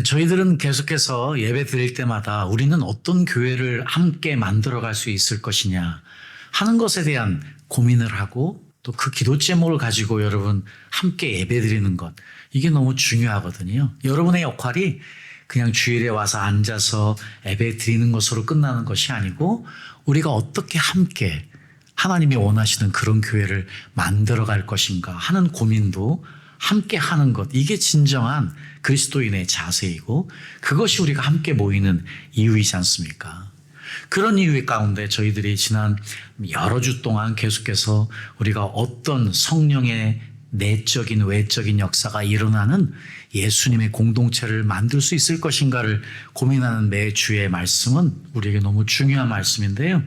저희들은 계속해서 예배 드릴 때마다 우리는 어떤 교회를 함께 만들어갈 수 있을 것이냐 하는 것에 대한 고민을 하고 또 그 기도 제목을 가지고 여러분 함께 예배 드리는 것, 이게 너무 중요하거든요. 여러분의 역할이 그냥 주일에 와서 앉아서 예배 드리는 것으로 끝나는 것이 아니고 우리가 어떻게 함께 하나님이 원하시는 그런 교회를 만들어갈 것인가 하는 고민도 함께 하는 것, 이게 진정한 그리스도인의 자세이고 그것이 우리가 함께 모이는 이유이지 않습니까? 그런 이유 가운데 저희들이 지난 여러 주 동안 계속해서 우리가 어떤 성령의 내적인 외적인 역사가 일어나는 예수님의 공동체를 만들 수 있을 것인가를 고민하는 매 주의 말씀은 우리에게 너무 중요한 말씀인데요.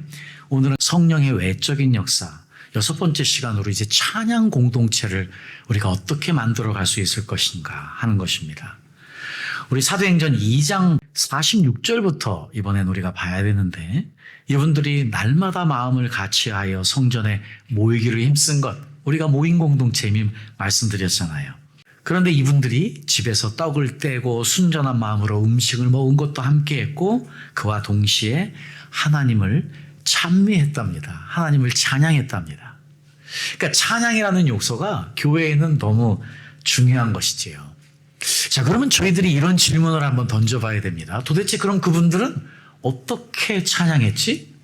오늘은 성령의 외적인 역사, 6번째 시간으로 이제 찬양 공동체를 우리가 어떻게 만들어 갈 수 있을 것인가 하는 것입니다. 우리 사도행전 2장 46절부터 이번엔 우리가 봐야 되는데, 이분들이 날마다 마음을 같이하여 성전에 모이기를 힘쓴 것, 우리가 모인 공동체 이미 말씀드렸잖아요. 그런데 이분들이 집에서 떡을 떼고 순전한 마음으로 음식을 먹은 것도 함께 했고 그와 동시에 하나님을 찬미했답니다. 하나님을 찬양했답니다. 그러니까 찬양이라는 요소가 교회에는 너무 중요한 것이지요. 자, 그러면 저희들이 이런 질문을 한번 던져봐야 됩니다. 도대체 그럼 그분들은 어떻게 찬양했지?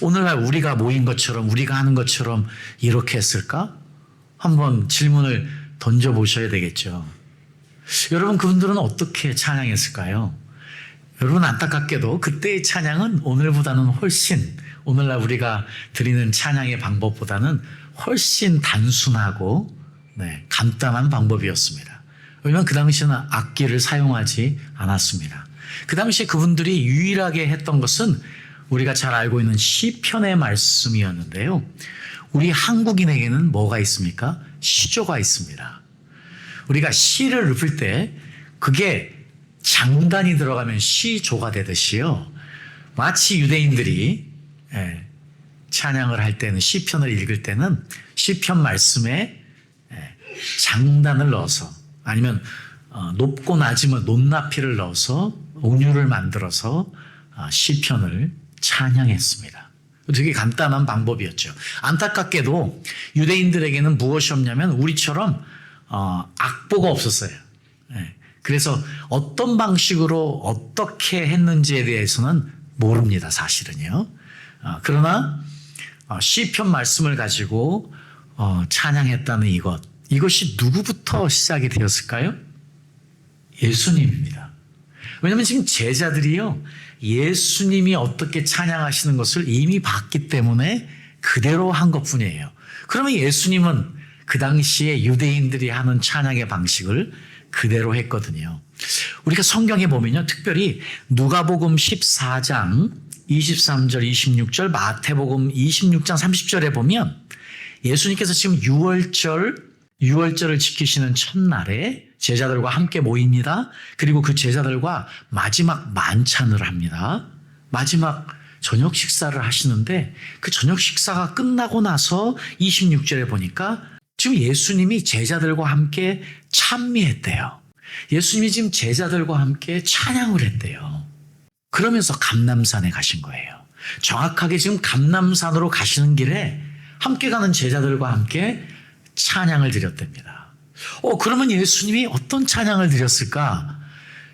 오늘날 우리가 모인 것처럼, 우리가 하는 것처럼 이렇게 했을까? 한번 질문을 던져보셔야 되겠죠. 여러분, 그분들은 어떻게 찬양했을까요? 여러분, 안타깝게도 그때의 찬양은 오늘보다는 훨씬, 오늘날 우리가 드리는 찬양의 방법보다는 훨씬 단순하고 간단한 방법이었습니다. 왜냐하면 그 당시에는 악기를 사용하지 않았습니다. 그 당시에 그분들이 유일하게 했던 것은 우리가 잘 알고 있는 시편의 말씀이었는데요. 우리 한국인에게는 뭐가 있습니까? 시조가 있습니다. 우리가 시를 읊을 때 그게 장단이 들어가면 시조가 되듯이요. 마치 유대인들이 찬양을 할 때는, 시편을 읽을 때는 시편 말씀에 장단을 넣어서, 아니면 높고 낮으면 높낮이를 넣어서 운율을 만들어서 시편을 찬양했습니다. 되게 간단한 방법이었죠. 안타깝게도 유대인들에게는 무엇이 없냐면 우리처럼 악보가 없었어요. 그래서 어떤 방식으로 어떻게 했는지에 대해서는 모릅니다, 사실은요. 그러나 시편 말씀을 가지고 찬양했다는 이것이 누구부터 시작이 되었을까요? 예수님입니다. 왜냐하면 지금 제자들이요, 예수님이 어떻게 찬양하시는 것을 이미 봤기 때문에 그대로 한 것뿐이에요. 그러면 예수님은 그 당시에 유대인들이 하는 찬양의 방식을 그대로 했거든요. 우리가 성경에 보면요, 특별히 누가복음 14장 23절 26절, 마태복음 26장 30절에 보면 예수님께서 지금 유월절을 지키시는 첫날에 제자들과 함께 모입니다. 그리고 그 제자들과 마지막 만찬을 합니다. 마지막 저녁 식사를 하시는데 그 저녁 식사가 끝나고 나서 26절에 보니까 지금 예수님이 제자들과 함께 찬미했대요. 예수님이 지금 제자들과 함께 찬양을 했대요. 그러면서 감람산에 가신 거예요. 정확하게 지금 감람산으로 가시는 길에 함께 가는 제자들과 함께 찬양을 드렸답니다. 그러면 예수님이 어떤 찬양을 드렸을까?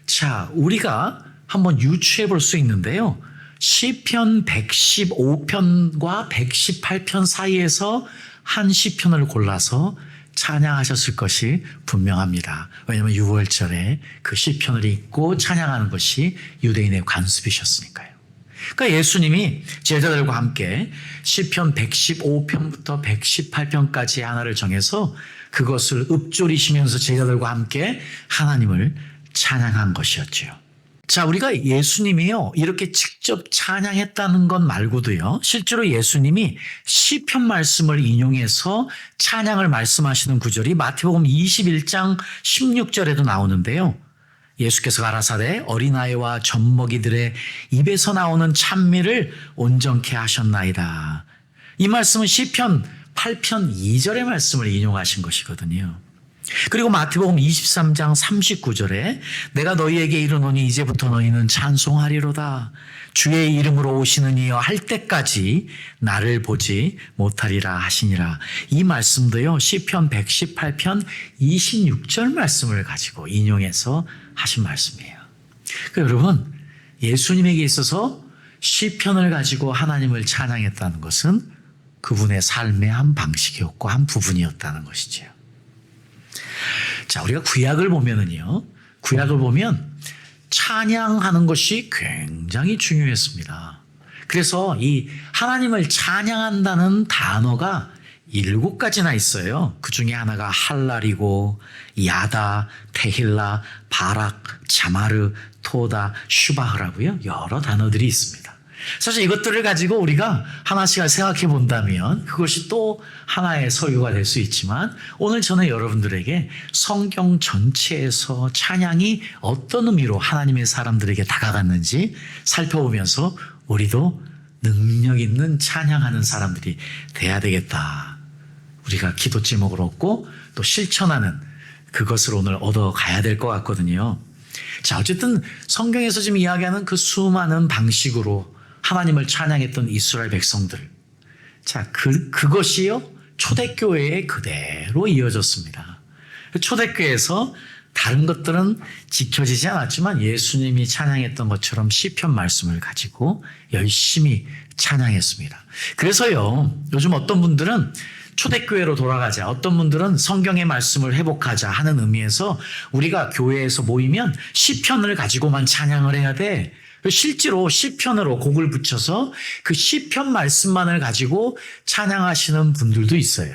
자, 우리가 한번 유추해 볼 수 있는데요. 시편 115편과 118편 사이에서 한 시편을 골라서 찬양하셨을 것이 분명합니다. 왜냐하면 유월절에 그 시편을 읽고 찬양하는 것이 유대인의 관습이셨으니까요. 그러니까 예수님이 제자들과 함께 시편 115편부터 118편까지 하나를 정해서 그것을 읊조리시면서 제자들과 함께 하나님을 찬양한 것이었죠. 자, 우리가 예수님이요, 이렇게 직접 찬양했다는 것 말고도요, 실제로 예수님이 시편 말씀을 인용해서 찬양을 말씀하시는 구절이 마태복음 21장 16절에도 나오는데요. 예수께서 가라사대 어린아이와 젖먹이들의 입에서 나오는 찬미를 온전케 하셨나이다. 이 말씀은 시편 8편 2절의 말씀을 인용하신 것이거든요. 그리고 마태복음 23장 39절에 내가 너희에게 이르노니 이제부터 너희는 찬송하리로다. 주의 이름으로 오시는 이여 할 때까지 나를 보지 못하리라 하시니라. 이 말씀도요, 시편 118편 26절 말씀을 가지고 인용해서 하신 말씀이에요. 그러니까 여러분, 예수님에게 있어서 시편을 가지고 하나님을 찬양했다는 것은 그분의 삶의 한 방식이었고 한 부분이었다는 것이죠. 자, 우리가 구약을 보면은요, 구약을 보면 찬양하는 것이 굉장히 중요했습니다. 그래서 이 하나님을 찬양한다는 단어가 7가지나 있어요. 그 중에 하나가 할랄이고 야다, 테힐라, 바락, 자마르, 토다, 슈바흐라고요. 여러 단어들이 있습니다. 사실 이것들을 가지고 우리가 하나씩 생각해 본다면 그것이 또 하나의 설교가 될 수 있지만, 오늘 저는 여러분들에게 성경 전체에서 찬양이 어떤 의미로 하나님의 사람들에게 다가갔는지 살펴보면서 우리도 능력 있는 찬양하는 사람들이 돼야 되겠다. 우리가 기도 제목을 얻고 또 실천하는 그것을 오늘 얻어가야 될 것 같거든요. 자, 어쨌든 성경에서 지금 이야기하는 그 수많은 방식으로 하나님을 찬양했던 이스라엘 백성들. 자, 그것이요, 초대교회에 그대로 이어졌습니다. 초대교회에서 다른 것들은 지켜지지 않았지만 예수님이 찬양했던 것처럼 시편 말씀을 가지고 열심히 찬양했습니다. 그래서요, 요즘 어떤 분들은 초대교회로 돌아가자, 어떤 분들은 성경의 말씀을 회복하자 하는 의미에서 우리가 교회에서 모이면 시편을 가지고만 찬양을 해야 돼. 실제로 시편으로 곡을 붙여서 그 시편 말씀만을 가지고 찬양하시는 분들도 있어요.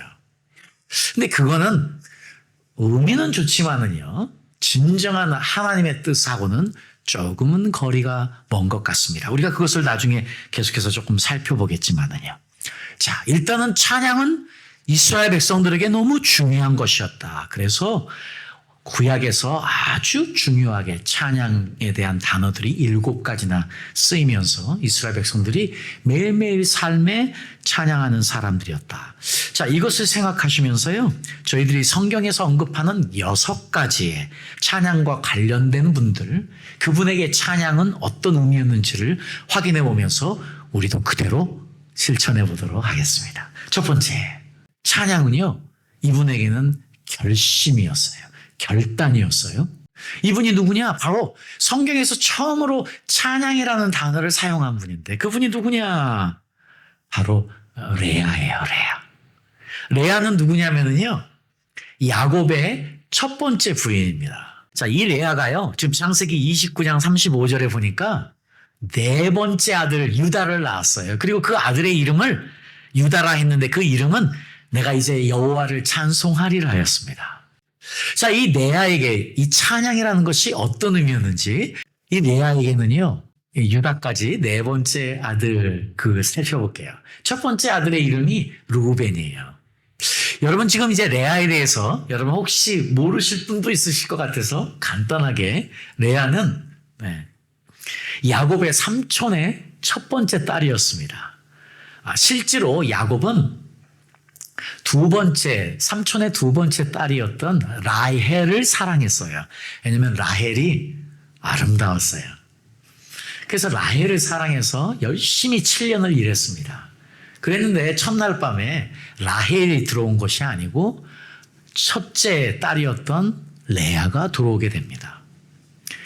근데 그거는 의미는 좋지만은요, 진정한 하나님의 뜻하고는 조금은 거리가 먼 것 같습니다. 우리가 그것을 나중에 계속해서 조금 살펴보겠지만은요. 자, 일단은 찬양은 이스라엘 백성들에게 너무 중요한 것이었다. 그래서 구약에서 아주 중요하게 찬양에 대한 단어들이 7가지나 쓰이면서 이스라엘 백성들이 매일매일 삶에 찬양하는 사람들이었다. 자, 이것을 생각하시면서요, 저희들이 성경에서 언급하는 6가지의 찬양과 관련된 분들, 그분에게 찬양은 어떤 의미였는지를 확인해 보면서 우리도 그대로 실천해 보도록 하겠습니다. 첫 번째, 찬양은요, 이분에게는 결심이었어요. 결단이었어요. 이분이 누구냐? 바로 성경에서 처음으로 찬양이라는 단어를 사용한 분인데, 그분이 누구냐? 바로 레아예요. 레아는 누구냐면요, 야곱의 첫 번째 부인입니다. 자, 이 레아가요, 지금 창세기 29장 35절에 보니까 4번째 아들 유다를 낳았어요. 그리고 그 아들의 이름을 유다라 했는데 그 이름은 내가 이제 여호와를 찬송하리라 하였습니다. 자, 이 레아에게 이 찬양이라는 것이 어떤 의미였는지, 이 레아에게는요, 유다까지 4번째 아들 살펴볼게요. 첫 번째 아들의 이름이 루벤이에요. 여러분, 지금 이제 레아에 대해서 여러분 혹시 모르실 분도 있으실 것 같아서 간단하게, 레아는 야곱의 삼촌의 첫 번째 딸이었습니다. 실제로 야곱은 삼촌의 2번째 딸이었던 라헬을 사랑했어요. 왜냐하면 라헬이 아름다웠어요. 그래서 라헬을 사랑해서 열심히 7년을 일했습니다. 그랬는데 첫날 밤에 라헬이 들어온 것이 아니고 첫째 딸이었던 레아가 들어오게 됩니다.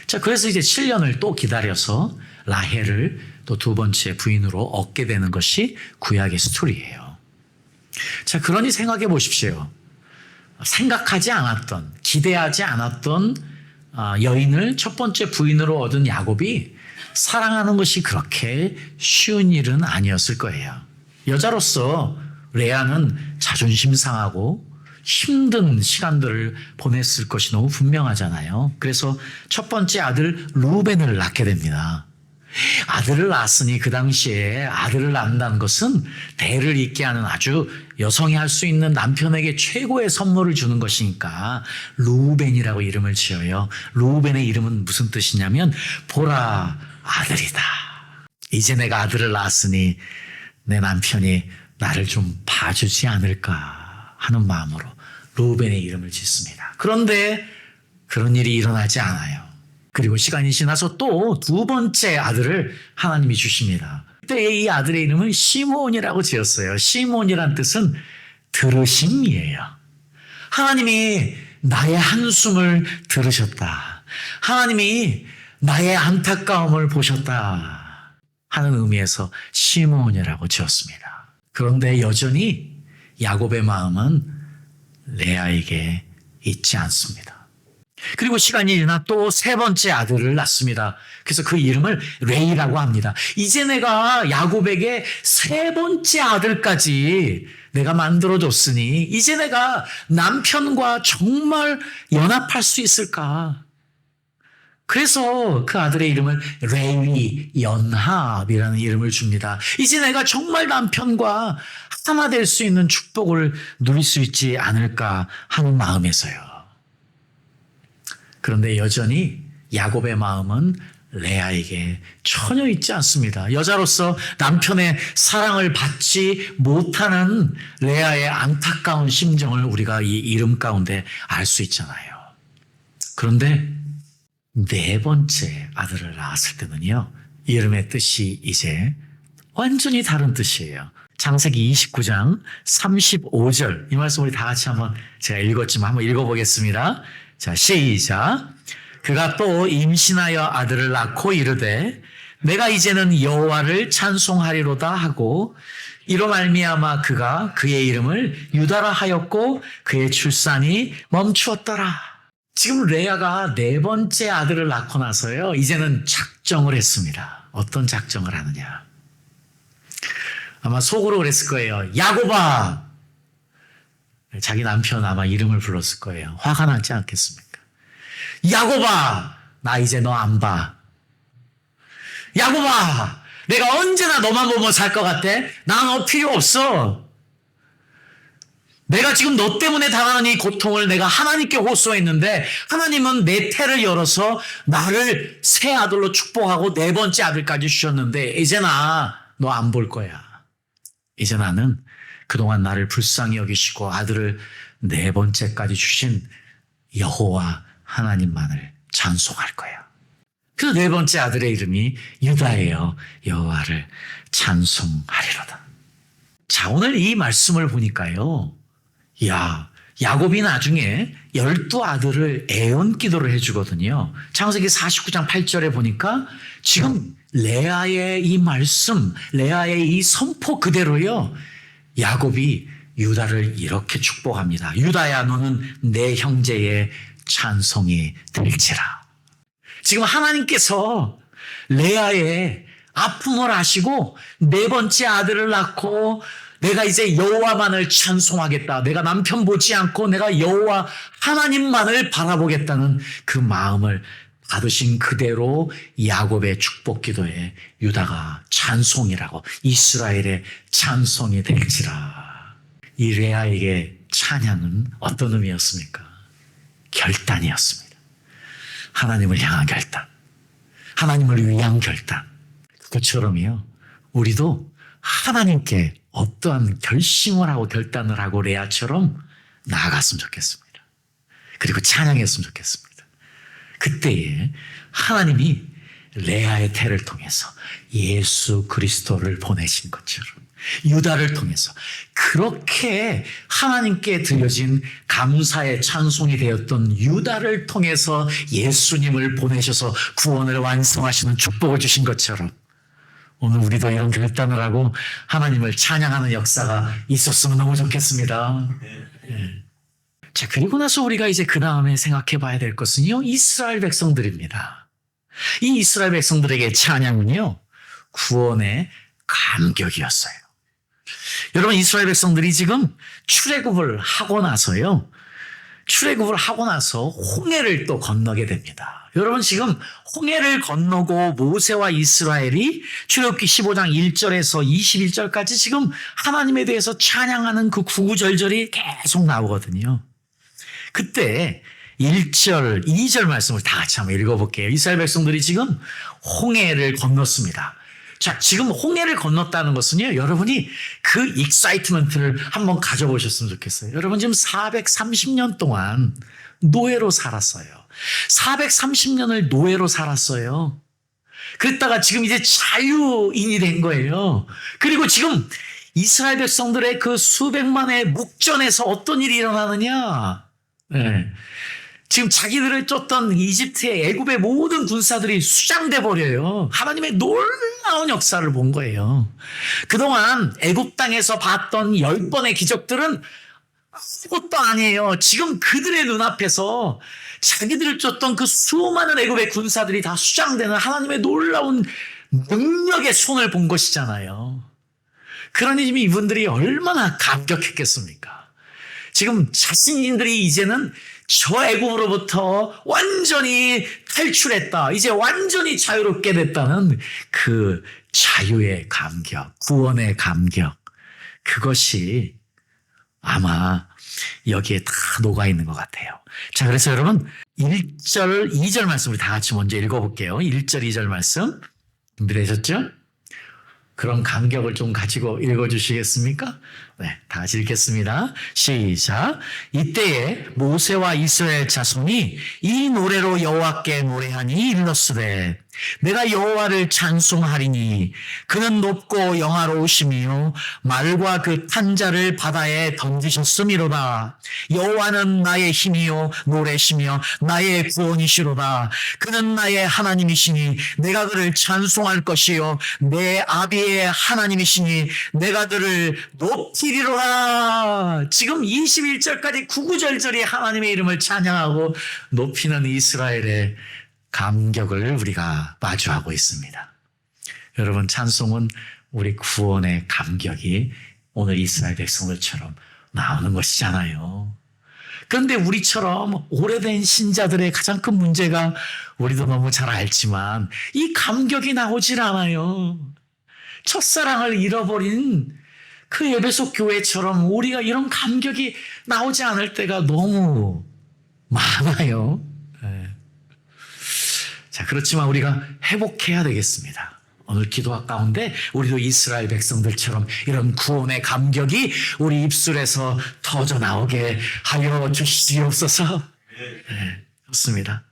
자, 그래서 이제 7년을 또 기다려서 라헬을 또 2번째 부인으로 얻게 되는 것이 구약의 스토리예요. 자, 그러니 생각해 보십시오. 생각하지 않았던, 기대하지 않았던 여인을 첫 번째 부인으로 얻은 야곱이 사랑하는 것이 그렇게 쉬운 일은 아니었을 거예요. 여자로서 레아는 자존심 상하고 힘든 시간들을 보냈을 것이 너무 분명하잖아요. 그래서 첫 번째 아들 루벤을 낳게 됩니다. 아들을 낳았으니 그 당시에 아들을 낳는다는 것은 대를 잇게 하는, 아주 여성이 할 수 있는 남편에게 최고의 선물을 주는 것이니까 루벤이라고 이름을 지어요. 루벤의 이름은 무슨 뜻이냐면 보라, 아들이다. 이제 내가 아들을 낳았으니 내 남편이 나를 좀 봐주지 않을까 하는 마음으로 루벤의 이름을 짓습니다. 그런데 그런 일이 일어나지 않아요. 그리고 시간이 지나서 또 두 번째 아들을 하나님이 주십니다. 그때 이 아들의 이름은 시므온이라고 지었어요. 시므온이란 뜻은 들으심이에요. 하나님이 나의 한숨을 들으셨다. 하나님이 나의 안타까움을 보셨다 하는 의미에서 시므온이라고 지었습니다. 그런데 여전히 야곱의 마음은 레아에게 있지 않습니다. 그리고 시간이 지나 또 세 번째 아들을 낳습니다. 그래서 그 이름을 레이라고 합니다. 이제 내가 야곱에게 세 번째 아들까지 내가 만들어줬으니 이제 내가 남편과 정말 연합할 수 있을까? 그래서 그 아들의 이름을 레위, 연합이라는 이름을 줍니다. 이제 내가 정말 남편과 하나 될 수 있는 축복을 누릴 수 있지 않을까 하는 마음에서요. 그런데 여전히 야곱의 마음은 레아에게 전혀 있지 않습니다. 여자로서 남편의 사랑을 받지 못하는 레아의 안타까운 심정을 우리가 이 이름 가운데 알 수 있잖아요. 그런데 네 번째 아들을 낳았을 때는요, 이름의 뜻이 이제 완전히 다른 뜻이에요. 창세기 29장 35절 이 말씀 우리 다 같이 한번 제가 읽었지만 한번 읽어보겠습니다. 자, 시작. 그가 또 임신하여 아들을 낳고 이르되 내가 이제는 여호와를 찬송하리로다 하고 이로 말미암아 그가 그의 이름을 유다라 하였고 그의 출산이 멈추었더라. 지금 레아가 네 번째 아들을 낳고 나서요, 이제는 작정을 했습니다. 어떤 작정을 하느냐? 아마 속으로 그랬을 거예요. 야곱아! 자기 남편 아마 이름을 불렀을 거예요. 화가 나지 않겠습니까? 야곱아! 나 이제 너 안 봐. 야곱아! 내가 언제나 너만 보면 살 것 같아? 나 너 필요 없어. 내가 지금 너 때문에 당하는 이 고통을 내가 하나님께 호소했는데 하나님은 내 태를 열어서 나를 새 아들로 축복하고 네 번째 아들까지 주셨는데 이제 나 너 안 볼 거야. 이제 나는 그동안 나를 불쌍히 여기시고 아들을 네 번째까지 주신 여호와 하나님만을 찬송할 거야. 그 네 번째 아들의 이름이 유다예요. 여호와를 찬송하리로다. 자, 오늘 이 말씀을 보니까요, 야곱이 나중에 12아들을 애언 기도를 해주거든요. 창세기 49장 8절에 보니까 지금 레아의 이 말씀, 레아의 이 선포 그대로요, 야곱이 유다를 이렇게 축복합니다. 유다야, 너는 내 형제의 찬송이 될지라. 지금 하나님께서 레아의 아픔을 아시고 네 번째 아들을 낳고 내가 이제 여호와만을 찬송하겠다. 내가 남편 보지 않고 내가 여호와 하나님만을 바라보겠다는 그 마음을 받으신 그대로 야곱의 축복 기도에 유다가 찬송이라고, 이스라엘의 찬송이 될지라. 이 레아에게 찬양은 어떤 의미였습니까? 결단이었습니다. 하나님을 향한 결단, 하나님을 위한 결단. 그것처럼요, 우리도 하나님께 어떠한 결심을 하고 결단을 하고 레아처럼 나아갔으면 좋겠습니다. 그리고 찬양했으면 좋겠습니다. 그때에 하나님이 레아의 태를 통해서 예수 그리스도를 보내신 것처럼 유다를 통해서 그렇게 하나님께 드려진 감사의 찬송이 되었던 유다를 통해서 예수님을 보내셔서 구원을 완성하시는 축복을 주신 것처럼 오늘 우리도 이런 결단을 하고 하나님을 찬양하는 역사가 있었으면 너무 좋겠습니다. 네. 자, 그리고 나서 우리가 이제 그 다음에 생각해 봐야 될 것은요, 이스라엘 백성들입니다. 이 이스라엘 백성들에게 찬양은요, 구원의 감격이었어요. 여러분, 이스라엘 백성들이 지금 출애굽을 하고 나서요, 출애굽을 하고 나서 홍해를 또 건너게 됩니다. 여러분, 지금 홍해를 건너고 모세와 이스라엘이 출애굽기 15장 1절에서 21절까지 지금 하나님에 대해서 찬양하는 그 구구절절이 계속 나오거든요. 그때 1절, 2절 말씀을 다 같이 한번 읽어볼게요. 이스라엘 백성들이 지금 홍해를 건넜습니다. 자, 지금 홍해를 건넜다는 것은요, 여러분이 그 익사이트먼트를 한번 가져보셨으면 좋겠어요. 여러분 지금 430년 동안 노예로 살았어요. 430년을 노예로 살았어요. 그랬다가 지금 이제 자유인이 된 거예요. 그리고 지금 이스라엘 백성들의 그 수백만의 묵전에서 어떤 일이 일어나느냐? 네. 지금 자기들을 쫓던 이집트의 애굽의 모든 군사들이 수장돼 버려요. 하나님의 놀라운 역사를 본 거예요. 그동안 애굽 땅에서 봤던 10번의 기적들은 아무것도 아니에요. 지금 그들의 눈앞에서 자기들을 쫓던 그 수많은 애굽의 군사들이 다 수장되는 하나님의 놀라운 능력의 손을 본 것이잖아요. 그러니 지금 이분들이 얼마나 감격했겠습니까? 지금 자신들이 이제는 저 애굽으로부터 완전히 탈출했다. 이제 완전히 자유롭게 됐다는 그 자유의 감격, 구원의 감격. 그것이 아마 여기에 다 녹아 있는 것 같아요. 자, 그래서 여러분 1절, 2절 말씀 우리 다 같이 먼저 읽어볼게요. 1절, 2절 말씀 준비되셨죠? 그런 감격을 좀 가지고 읽어주시겠습니까? 네, 다 같이 읽겠습니다. 시작. 이때에 모세와 이스라엘 자손이 이 노래로 여호와께 노래하니 이르렀으되 내가 여호와를 찬송하리니 그는 높고 영화로우시며 말과 그 탄자를 바다에 던지셨음이로다. 여호와는 나의 힘이요 노래시며 나의 구원이시로다. 그는 나의 하나님이시니 내가 그를 찬송할 것이요 내 아비의 하나님이시니 내가 그를 높이리로다. 지금 21절까지 구구절절히 하나님의 이름을 찬양하고 높이는 이스라엘의 감격을 우리가 마주하고 있습니다. 여러분, 찬송은 우리 구원의 감격이 오늘 이스라엘 백성들처럼 나오는 것이잖아요. 그런데 우리처럼 오래된 신자들의 가장 큰 문제가 우리도 너무 잘 알지만 이 감격이 나오질 않아요. 첫사랑을 잃어버린 그 에베소 교회처럼 우리가 이런 감격이 나오지 않을 때가 너무 많아요. 자, 그렇지만 우리가 회복해야 되겠습니다. 오늘 기도학 가운데 우리도 이스라엘 백성들처럼 이런 구원의 감격이 우리 입술에서 터져 나오게 하여 주시옵소서. 네, 좋습니다.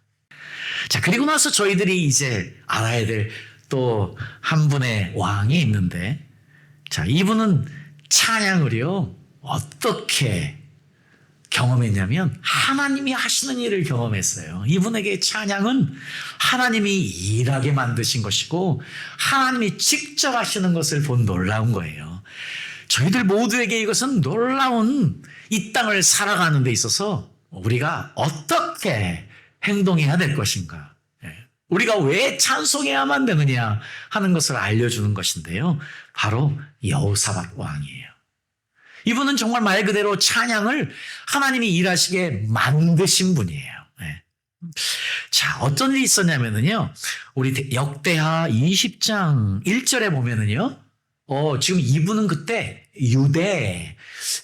자, 그리고 나서 저희들이 이제 알아야 될 또 한 분의 왕이 있는데, 자, 이분은 찬양을요, 어떻게 경험했냐면 하나님이 하시는 일을 경험했어요. 이분에게 찬양은 하나님이 일하게 만드신 것이고 하나님이 직접 하시는 것을 본 놀라운 거예요. 저희들 모두에게 이것은 놀라운 이 땅을 살아가는 데 있어서 우리가 어떻게 행동해야 될 것인가, 우리가 왜 찬송해야만 되느냐 하는 것을 알려주는 것인데요. 바로 여호사밧 왕이에요. 이분은 정말 말 그대로 찬양을 하나님이 일하시게 만드신 분이에요. 네. 자, 어떤 일이 있었냐면요. 우리 역대하 20장 1절에 보면은요. 지금 이분은 그때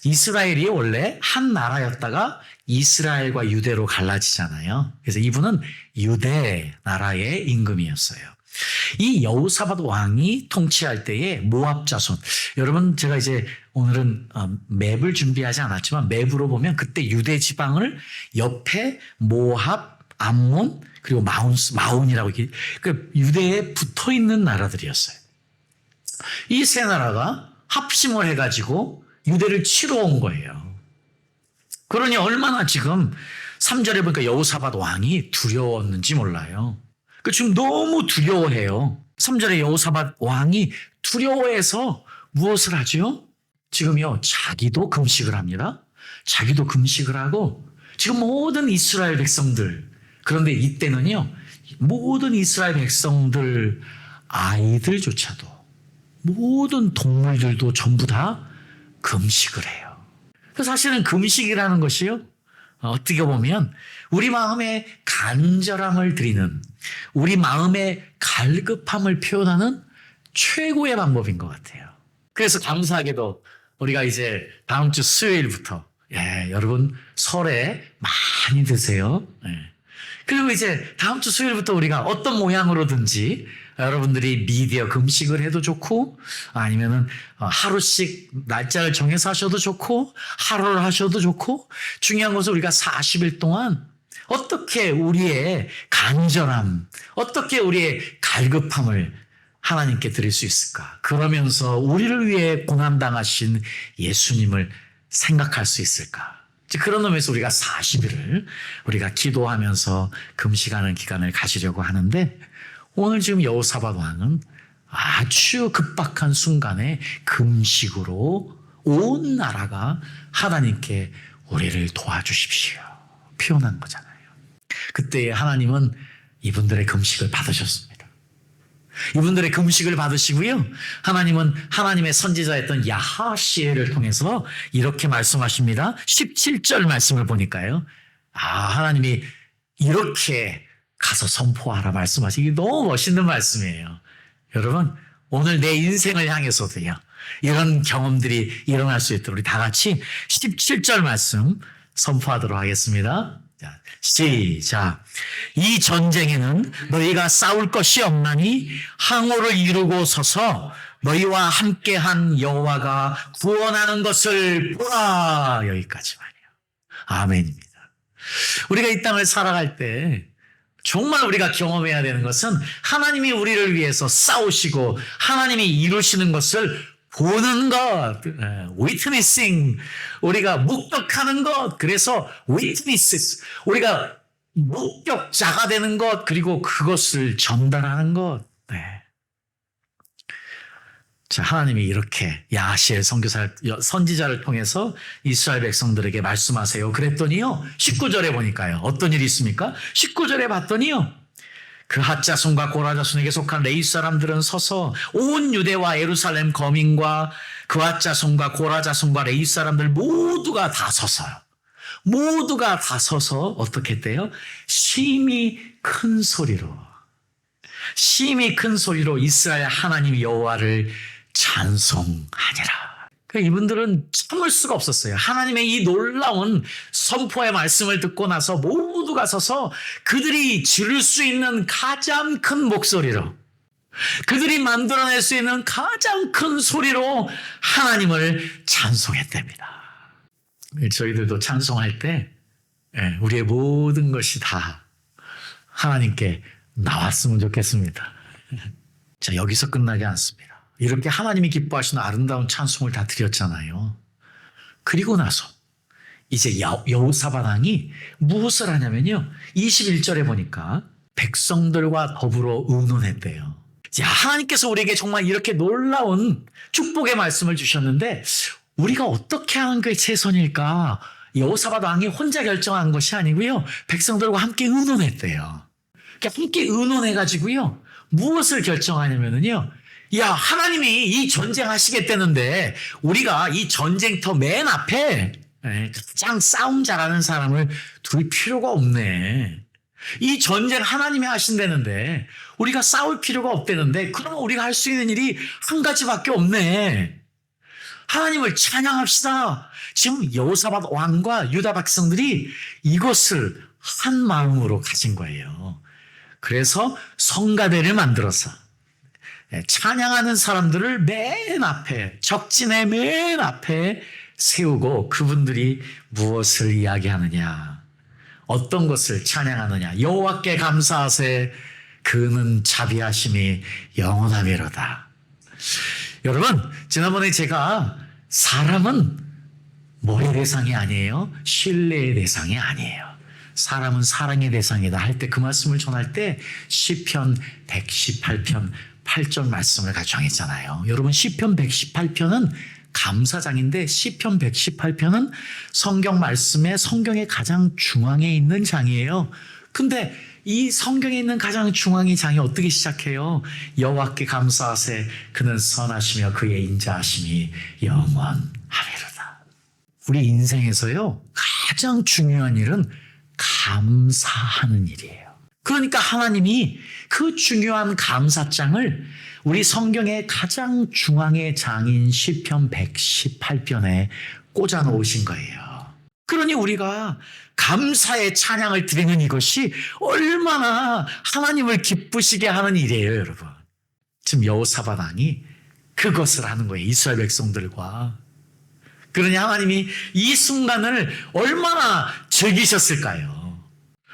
이스라엘이 원래 한 나라였다가 이스라엘과 유대로 갈라지잖아요. 그래서 이분은 유대 나라의 임금이었어요. 이 여호사밧 왕이 통치할 때에 모압 자손, 여러분 제가 이제 오늘은 맵을 준비하지 않았지만 맵으로 보면 그때 유대 지방을 옆에 모압, 암몬 그리고 마온이라고 이렇게 그 유대에 붙어 있는 나라들이었어요. 이 세 나라가 합심을 해가지고 유대를 치러 온 거예요. 그러니 얼마나 지금 3절에 보니까 여호사밧 왕이 두려웠는지 몰라요. 지금 너무 두려워해요. 3절에 여호사밧 왕이 두려워해서 무엇을 하죠? 지금요, 자기도 금식을 합니다. 자기도 금식을 하고 지금 모든 이스라엘 백성들, 그런데 이때는요, 모든 이스라엘 백성들 아이들조차도 모든 동물들도 전부 다 금식을 해요. 사실은 금식이라는 것이요, 어떻게 보면 우리 마음의 간절함을 드리는, 우리 마음의 갈급함을 표현하는 최고의 방법인 것 같아요. 그래서 감사하게도 우리가 이제 다음 주 수요일부터 여러분 설에 많이 드세요. 그리고 이제 다음 주 수요일부터 우리가 어떤 모양으로든지 여러분들이 미디어 금식을 해도 좋고 아니면은 하루씩 날짜를 정해서 하셔도 좋고 하루를 하셔도 좋고 중요한 것은 우리가 40일 동안 어떻게 우리의 간절함, 어떻게 우리의 갈급함을 하나님께 드릴 수 있을까? 그러면서 우리를 위해 고난당하신 예수님을 생각할 수 있을까? 그런 의미에서 우리가 40일을 우리가 기도하면서 금식하는 기간을 가지려고 하는데 오늘 지금 여호사밧 왕은 아주 급박한 순간에 금식으로 온 나라가 하나님께 우리를 도와주십시오. 표현한 거잖아요. 그때 하나님은 이분들의 금식을 받으셨습니다. 이분들의 금식을 받으시고요. 하나님은 하나님의 선지자였던 야하시엘을 통해서 이렇게 말씀하십니다. 17절 말씀을 보니까요. 하나님이 이렇게 가서 선포하라 말씀하시기 너무 멋있는 말씀이에요. 여러분, 오늘 내 인생을 향해서도요. 이런 경험들이 일어날 수 있도록 우리 다 같이 17절 말씀 선포하도록 하겠습니다. 자, 시작. 이 전쟁에는 너희가 싸울 것이 없나니 항우를 이루고 서서 너희와 함께한 여호와가 구원하는 것을 보라. 여기까지만이요. 아멘입니다. 우리가 이 땅을 살아갈 때 정말 우리가 경험해야 되는 것은 하나님이 우리를 위해서 싸우시고 하나님이 이루시는 것을 보는 것, witnessing, 우리가 목격하는 것, 그래서 witnesses, 우리가 목격자가 되는 것, 그리고 그것을 전달하는 것. 네. 자, 하나님이 이렇게 야하시엘 선지자를 통해서 이스라엘 백성들에게 말씀하세요. 그랬더니요, 19절에 보니까요, 어떤 일이 있습니까? 19절에 봤더니요, 그 핫자손과 고라자손에게 속한 레위 사람들은 서서 온 유대와 예루살렘 거민과 그 핫자손과 고라자손과 레위 사람들 모두가 다 서서요. 모두가 다 서서 어떻게 했대요? 심히 큰 소리로 이스라엘 하나님 여호와를 찬송하니라. 이분들은 참을 수가 없었어요. 하나님의 이 놀라운 선포의 말씀을 듣고 나서 모두가 서서 그들이 지를 수 있는 가장 큰 목소리로, 그들이 만들어낼 수 있는 가장 큰 소리로 하나님을 찬송했답니다. 저희들도 찬송할 때 우리의 모든 것이 다 하나님께 나왔으면 좋겠습니다. 자, 여기서 끝나지 않습니다. 이렇게 하나님이 기뻐하시는 아름다운 찬송을 다 드렸잖아요. 그리고 나서 이제 여호사밧 왕이 무엇을 하냐면요. 21절에 보니까 백성들과 더불어 의논했대요. 야, 하나님께서 우리에게 정말 이렇게 놀라운 축복의 말씀을 주셨는데 우리가 어떻게 하는 게 최선일까? 여호사밧 왕이 혼자 결정한 것이 아니고요. 백성들과 함께 의논했대요. 함께 의논해가지고요. 무엇을 결정하냐면요. 야, 하나님이 이 전쟁 하시겠다는데 우리가 이 전쟁터 맨 앞에 가장 싸움 잘하는 사람을 둘 필요가 없네. 이 전쟁 하나님이 하신다는데 우리가 싸울 필요가 없다는데 그러면 우리가 할 수 있는 일이 한 가지밖에 없네. 하나님을 찬양합시다. 지금 여호사밧 왕과 유다 백성들이 이것을 한 마음으로 가진 거예요. 그래서 성가대를 만들어서 찬양하는 사람들을 맨 앞에, 적진의 맨 앞에 세우고 그분들이 무엇을 이야기하느냐, 어떤 것을 찬양하느냐. 여호와께 감사하세, 그는 자비하심이 영원하미로다. 여러분, 지난번에 제가 사람은 뭐의 대상이 아니에요? 신뢰의 대상이 아니에요. 사람은 사랑의 대상이다 할 때 그 말씀을 전할 때 시편 118편 8절 말씀을 정했잖아요. 여러분, 시편 118편은 감사장인데 시편 118편은 성경 말씀의 성경의 가장 중앙에 있는 장이에요. 근데 이 성경에 있는 가장 중앙의 장이 어떻게 시작해요? 여호와께 감사하세, 그는 선하시며 그의 인자하심이 영원하리로다. 우리 인생에서요, 가장 중요한 일은 감사하는 일이에요. 그러니까 하나님이 그 중요한 감사장을 우리 성경의 가장 중앙의 장인 시편 118편에 꽂아 놓으신 거예요. 그러니 우리가 감사의 찬양을 드리는 이것이 얼마나 하나님을 기쁘시게 하는 일이에요, 여러분. 지금 여호사밧 왕이 그것을 하는 거예요. 이스라엘 백성들과. 그러니 하나님이 이 순간을 얼마나 즐기셨을까요?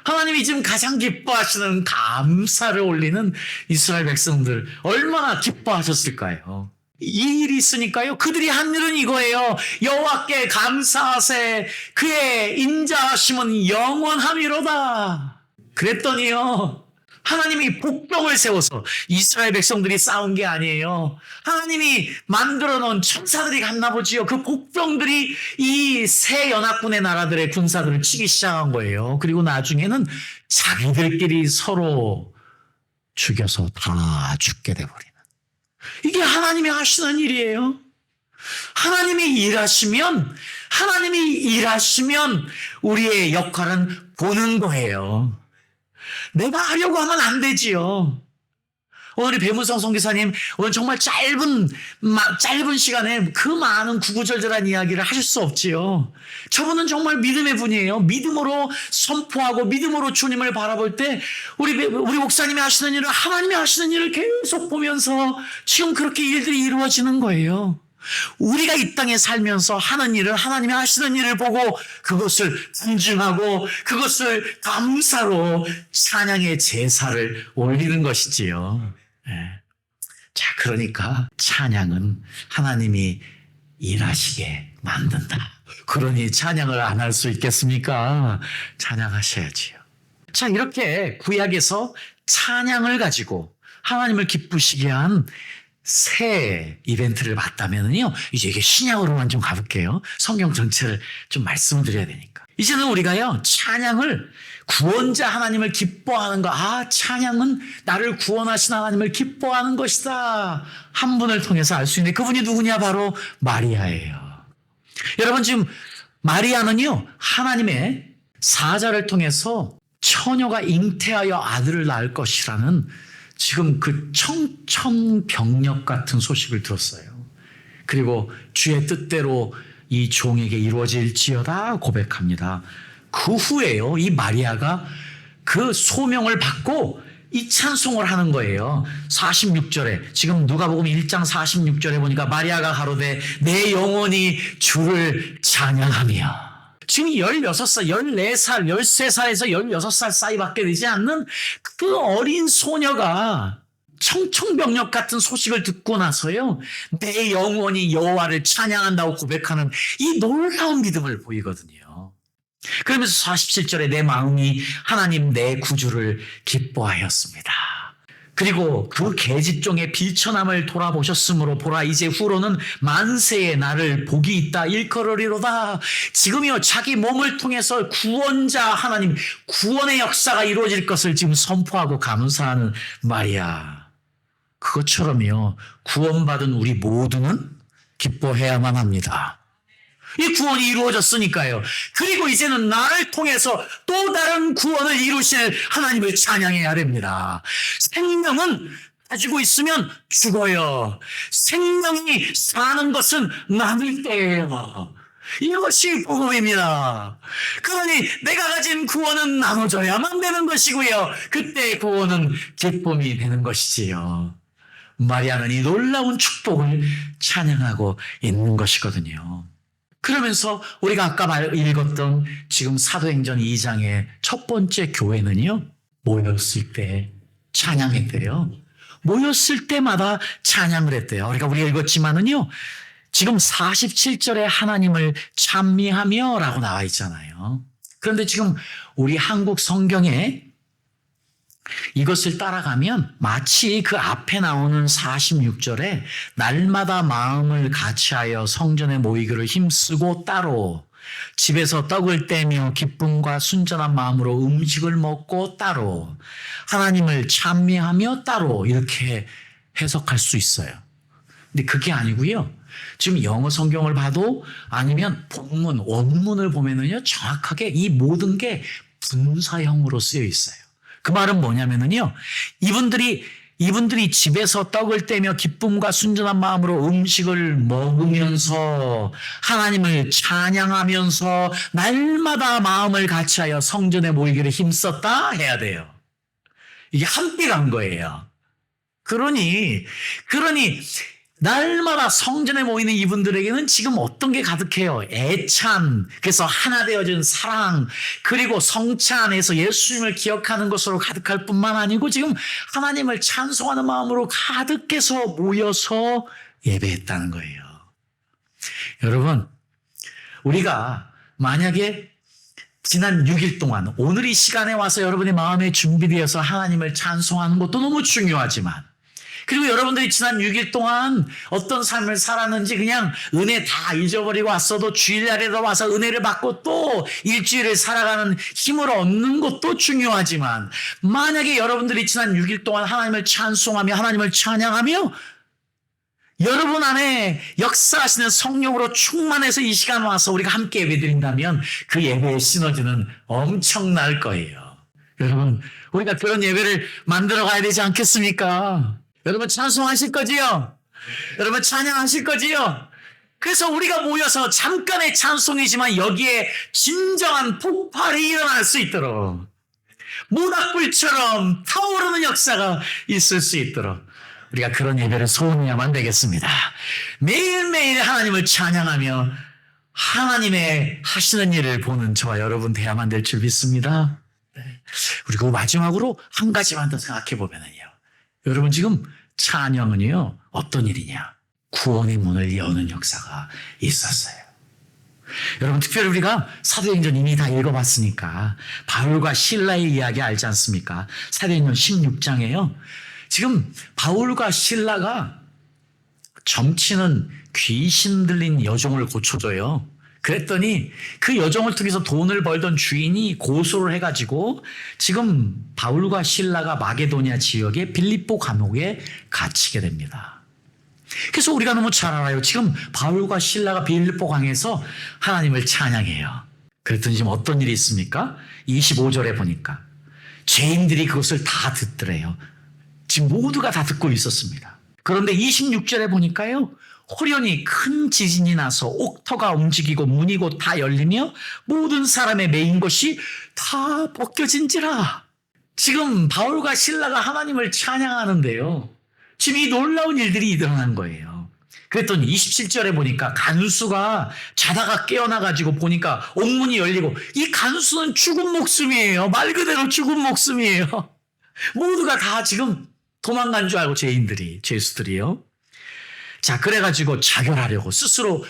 하나님이 지금 가장 기뻐하시는 감사를 올리는 이스라엘 백성들 얼마나 기뻐하셨을까요? 이 일이 있으니까요. 그들이 한 일은 이거예요. 여호와께 감사하세. 그의 인자하심은 영원함이로다. 그랬더니요. 하나님이 복병을 세워서 이스라엘 백성들이 싸운 게 아니에요. 하나님이 만들어 놓은 천사들이 갔나 보지요. 그 복병들이 이 세 연합군의 나라들의 군사들을 치기 시작한 거예요. 그리고 나중에는 자기들끼리 서로 죽여서 다 죽게 돼버리는. 이게 하나님이 하시는 일이에요. 하나님이 일하시면 우리의 역할은 보는 거예요. 내가 하려고 하면 안 되지요. 오늘 배문성 선교사님 오늘 정말 짧은 시간에 그 많은 구구절절한 이야기를 하실 수 없지요. 저분은 정말 믿음의 분이에요. 믿음으로 선포하고 믿음으로 주님을 바라볼 때 우리 목사님이 하시는 일을 하나님이 하시는 일을 계속 보면서 지금 그렇게 일들이 이루어지는 거예요. 우리가 이 땅에 살면서 하는 일을 하나님이 하시는 일을 보고 그것을 존중하고 그것을 감사로 찬양의 제사를 올리는 것이지요. 네. 자, 그러니까 찬양은 하나님이 일하시게 만든다. 그러니 찬양을 안 할 수 있겠습니까? 찬양하셔야지요. 자, 이렇게 구약에서 찬양을 가지고 하나님을 기쁘시게 한 새 이벤트를 봤다면요. 이제 이게 신약으로만 좀 가볼게요. 성경 전체를 좀 말씀드려야 되니까. 이제는 우리가요, 찬양을 구원자 하나님을 기뻐하는 거. 아, 찬양은 나를 구원하신 하나님을 기뻐하는 것이다. 한 분을 통해서 알 수 있는데 그분이 누구냐? 바로 마리아예요. 여러분, 지금 마리아는요, 하나님의 사자를 통해서 처녀가 잉태하여 아들을 낳을 것이라는 지금 그 청천벽력 같은 소식을 들었어요. 그리고 주의 뜻대로 이 종에게 이루어질지어다 고백합니다. 그 후에요, 이 마리아가 그 소명을 받고 이 찬송을 하는 거예요. 46절에 지금 누가복음 1장 46절에 보니까 마리아가 가로되 내 영혼이 주를 찬양하며. 지금 16살, 14살, 13살에서 16살 사이밖에 되지 않는 그 어린 소녀가 청천벽력 같은 소식을 듣고 나서요, 내 영혼이 여호와를 찬양한다고 고백하는 이 놀라운 믿음을 보이거든요. 그러면서 47절에 내 마음이 하나님 내 구주를 기뻐하였습니다. 그리고 그 계집종의 비천함을 돌아보셨으므로 보라 이제 후로는 만세의 나를 복이 있다 일컬으리로다. 지금이요, 자기 몸을 통해서 구원자 하나님 구원의 역사가 이루어질 것을 지금 선포하고 감사하는 마리아. 그것처럼요, 구원받은 우리 모두는 기뻐해야만 합니다. 이 구원이 이루어졌으니까요. 그리고 이제는 나를 통해서 또 다른 구원을 이루시는 하나님을 찬양해야 됩니다. 생명은 가지고 있으면 죽어요. 생명이 사는 것은 나눌 때예요. 이것이 복음입니다. 그러니 내가 가진 구원은 나눠줘야만 되는 것이고요. 그때 구원은 기쁨이 되는 것이지요. 마리아는 이 놀라운 축복을 찬양하고 있는 것이거든요. 그러면서 우리가 아까 읽었던 지금 사도행전 2장의 첫 번째 교회는요, 모였을 때 찬양했대요. 모였을 때마다 찬양을 했대요. 그러니까 우리가 읽었지만은요, 지금 47절에 하나님을 찬미하며 라고 나와 있잖아요. 그런데 지금 우리 한국 성경에 이것을 따라가면 마치 그 앞에 나오는 46절에 날마다 마음을 같이하여 성전에 모이기를 힘쓰고 따로 집에서 떡을 떼며 기쁨과 순전한 마음으로 음식을 먹고 따로 하나님을 찬미하며 따로 이렇게 해석할 수 있어요. 근데 그게 아니고요. 지금 영어 성경을 봐도 아니면 본문, 원문을 보면은요, 정확하게 이 모든 게 분사형으로 쓰여 있어요. 그 말은 뭐냐면은요, 이분들이 집에서 떡을 떼며 기쁨과 순전한 마음으로 음식을 먹으면서 하나님을 찬양하면서 날마다 마음을 같이하여 성전에 모이기를 힘썼다 해야 돼요. 이게 함께 간 거예요. 그러니 날마다 성전에 모이는 이분들에게는 지금 어떤 게 가득해요? 애찬, 그래서 하나 되어진 사랑, 그리고 성찬 안에서 예수님을 기억하는 것으로 가득할 뿐만 아니고 지금 하나님을 찬송하는 마음으로 가득해서 모여서 예배했다는 거예요. 여러분, 우리가 만약에 지난 6일 동안 오늘 이 시간에 와서 여러분의 마음에 준비되어서 하나님을 찬송하는 것도 너무 중요하지만, 그리고 여러분들이 지난 6일 동안 어떤 삶을 살았는지 그냥 은혜 다 잊어버리고 왔어도 주일날에도 와서 은혜를 받고 또 일주일을 살아가는 힘을 얻는 것도 중요하지만, 만약에 여러분들이 지난 6일 동안 하나님을 찬송하며 하나님을 찬양하며 여러분 안에 역사하시는 성령으로 충만해서 이 시간 와서 우리가 함께 예배드린다면 그 예배의 시너지는 엄청날 거예요. 여러분, 우리가 그런 예배를 만들어 가야 되지 않겠습니까? 여러분 찬송하실 거지요? 여러분 찬양하실 거지요? 그래서 우리가 모여서 잠깐의 찬송이지만 여기에 진정한 폭발이 일어날 수 있도록, 모닥불처럼 타오르는 역사가 있을 수 있도록 우리가 그런 예배를 소원해야만 되겠습니다. 매일매일 하나님을 찬양하며 하나님의 하시는 일을 보는 저와 여러분 돼야만 될 줄 믿습니다. 그리고 마지막으로 한 가지만 더 생각해 보면요, 여러분 지금 찬양은요 어떤 일이냐? 구원의 문을 여는 역사가 있었어요. 여러분 특별히 우리가 사도행전 이미 다 읽어봤으니까 바울과 실라의 이야기 알지 않습니까? 사도행전 16장에요. 지금 바울과 실라가 점치는 귀신 들린 여종을 고쳐줘요. 그랬더니 그 여종을 통해서 돈을 벌던 주인이 고소를 해가지고 지금 바울과 실라가 마게도니아 지역의 빌립보 감옥에 갇히게 됩니다. 그래서 우리가 너무 잘 알아요. 지금 바울과 실라가 빌립보 강에서 하나님을 찬양해요. 그랬더니 지금 어떤 일이 있습니까? 25절에 보니까 죄인들이 그것을 다 듣더래요. 지금 모두가 다 듣고 있었습니다. 그런데 26절에 보니까요, 호련히 큰 지진이 나서 옥터가 움직이고 문이 곧 다 열리며 모든 사람의 매인 것이 다 벗겨진지라. 지금 바울과 실라가 하나님을 찬양하는데요, 지금 이 놀라운 일들이 일어난 거예요. 그랬더니 27절에 보니까 간수가 자다가 깨어나가지고 보니까 옥문이 열리고, 이 간수는 죽은 목숨이에요. 말 그대로 죽은 목숨이에요. 모두가 다 지금 도망간 줄 알고 죄수들이요. 자, 그래가지고 자결하려고 스스로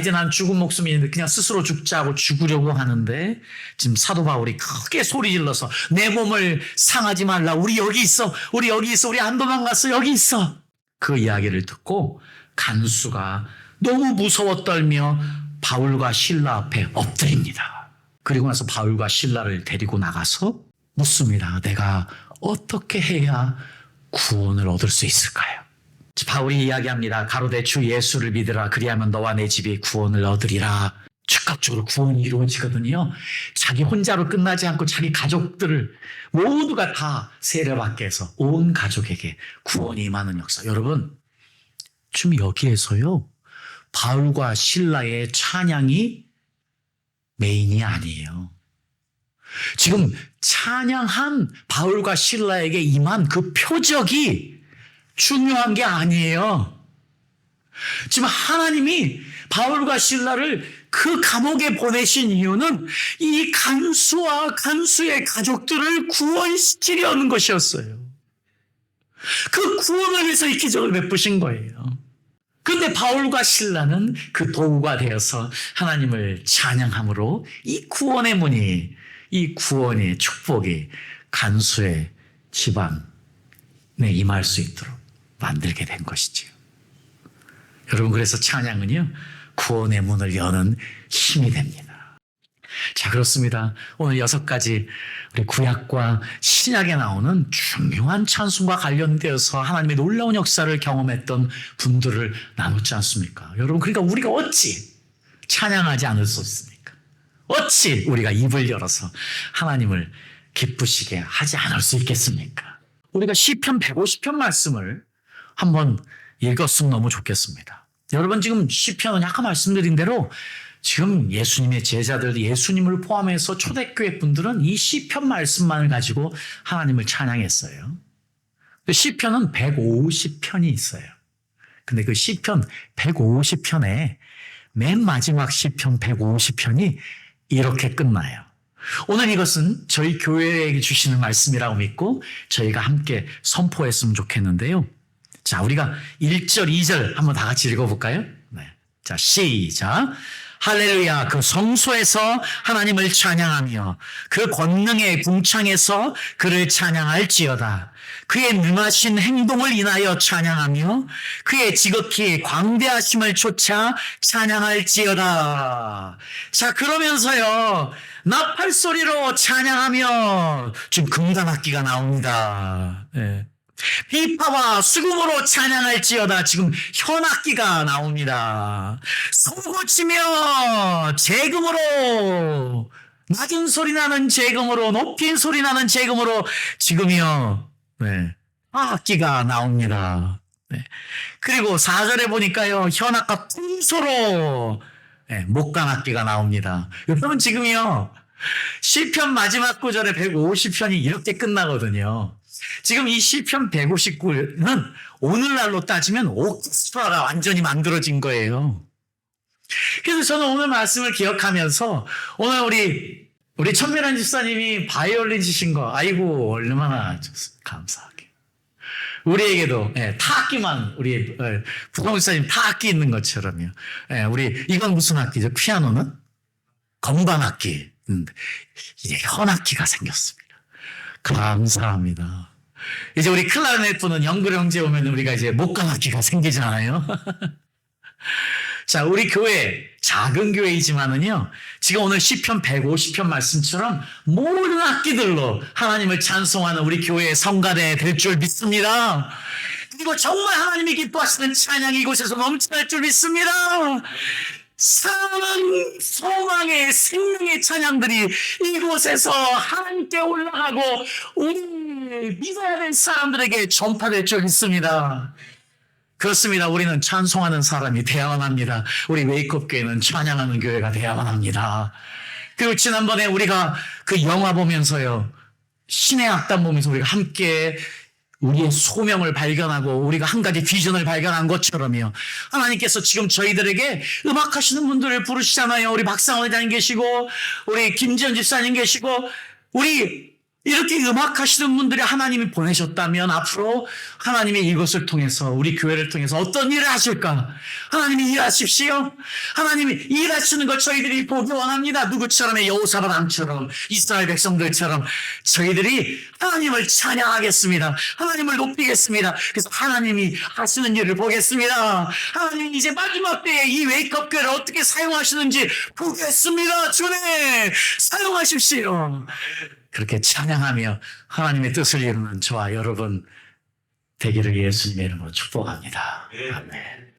이제 난 죽은 목숨인데 그냥 스스로 죽자고 죽으려고 하는데, 지금 사도 바울이 크게 소리 질러서 내 몸을 상하지 말라. 우리 여기 있어. 우리 안 도망갔어. 여기 있어. 그 이야기를 듣고 간수가 너무 무서워 떨며 바울과 실라 앞에 엎드립니다. 그리고 나서 바울과 실라를 데리고 나가서 묻습니다. 내가 어떻게 해야 구원을 얻을 수 있을까요? 바울이 이야기합니다. 가로되 주 예수를 믿으라. 그리하면 너와 내 집이 구원을 얻으리라. 즉각적으로 구원이 이루어지거든요. 자기 혼자로 끝나지 않고 자기 가족들을 모두가 다 세례받게 해서 온 가족에게 구원이 임하는 역사. 여러분, 지금 여기에서요, 바울과 실라의 찬양이 메인이 아니에요. 지금 찬양한 바울과 실라에게 임한 그 표적이 중요한 게 아니에요. 지금 하나님이 바울과 실라를 그 감옥에 보내신 이유는 이 간수와 간수의 가족들을 구원시키려는 것이었어요. 그 구원을 위해서 이 기적을 베푸신 거예요. 그런데 바울과 실라는 그 도구가 되어서 하나님을 찬양함으로 이 구원의 문이, 이 구원의 축복이 간수의 집안에 임할 수 있도록 만들게 된 것이지요. 여러분, 그래서 찬양은요, 구원의 문을 여는 힘이 됩니다. 자, 그렇습니다. 오늘 6가지 우리 구약과 신약에 나오는 중요한 찬송과 관련되어서 하나님의 놀라운 역사를 경험했던 분들을 나눴지 않습니까? 여러분, 그러니까 우리가 어찌 찬양하지 않을 수 있습니까? 어찌 우리가 입을 열어서 하나님을 기쁘시게 하지 않을 수 있겠습니까? 우리가 시편 150편 말씀을 한번 읽었으면 너무 좋겠습니다. 여러분, 지금 시편은 아까 말씀드린 대로 지금 예수님의 제자들, 예수님을 포함해서 초대교회 분들은 이 시편 말씀만을 가지고 하나님을 찬양했어요. 시편은 150편이 있어요. 근데 그 시편 150편에 맨 마지막 시편 150편이 이렇게 끝나요. 오늘 이것은 저희 교회에게 주시는 말씀이라고 믿고 저희가 함께 선포했으면 좋겠는데요. 자, 우리가 1절, 2절 한번 다 같이 읽어볼까요? 네. 자, 시작. 할렐루야. 그 성소에서 하나님을 찬양하며 그 권능의 궁창에서 그를 찬양할지어다. 그의 능하신 행동을 인하여 찬양하며 그의 지극히 광대하심을 쫓아 찬양할지어다. 자, 그러면서요, 나팔소리로 찬양하며 지금 금관악기가 나옵니다. 네. 비파와 수금으로 찬양할지어다. 지금 현악기가 나옵니다. 소고치며 재금으로, 낮은 소리 나는 재금으로, 높인 소리 나는 재금으로 지금이요, 네, 악기가 나옵니다. 네. 그리고 4절에 보니까요, 현악과 풍소로, 네, 목관악기가 나옵니다. 여러분, 지금이요, 시편 마지막 구절에 150편이 이렇게 끝나거든요. 지금 이 시편 159는 오늘날로 따지면 오케스트라가 완전히 만들어진 거예요. 그래서 저는 오늘 말씀을 기억하면서 오늘 우리 천미란 집사님이 바이올린 치신 거, 아이고 얼마나 감사하게. 우리에게도 타악기만, 우리 부동 집사님 타악기 있는 것처럼요. 우리 이건 무슨 악기죠? 피아노는 건반악기. 이제 현악기가 생겼습니다. 감사합니다. 이제 우리 클라리넷부는 영글 형제 오면 우리가 이제 목관악기가 생기잖아요. 자, 우리 교회, 작은 교회이지만은요, 지금 오늘 시편 150편 말씀처럼 모든 악기들로 하나님을 찬송하는 우리 교회의 성가대 될 줄 믿습니다. 그리고 정말 하나님이 기뻐하시는 찬양이 이곳에서 넘쳐날 줄 믿습니다. 사랑하는 소망의 생명의 찬양들이 이곳에서 하나님께 올라가고 우리 믿어야 될 사람들에게 전파될 줄 믿습니다. 그렇습니다. 우리는 찬송하는 사람이 되어야만 합니다. 우리 웨이크업 교회는 찬양하는 교회가 되어야만 합니다. 그리고 지난번에 우리가 그 영화 보면서요, 신의 악단 보면서 우리가 함께 우리의 소명을 발견하고 우리가 한 가지 비전을 발견한 것처럼요, 하나님께서 지금 저희들에게 음악하시는 분들을 부르시잖아요. 우리 박상원 회장님 계시고 우리 김지현 집사님 계시고 우리 이렇게 음악하시는 분들이 하나님이 보내셨다면 앞으로 하나님이 이것을 통해서 우리 교회를 통해서 어떤 일을 하실까? 하나님이 일하십시오. 하나님이 일하시는 것 저희들이 보기 원합니다. 누구처럼의 여호사밧 왕처럼 이스라엘 백성들처럼 저희들이 하나님을 찬양하겠습니다. 하나님을 높이겠습니다. 그래서 하나님이 하시는 일을 보겠습니다. 하나님이 이제 마지막 때에 이 웨이크업 교회를 어떻게 사용하시는지 보겠습니다. 주님 사용하십시오. 그렇게 찬양하며 하나님의 뜻을 이루는 저와 여러분 되기를 예수님의 이름으로 축복합니다. 아멘.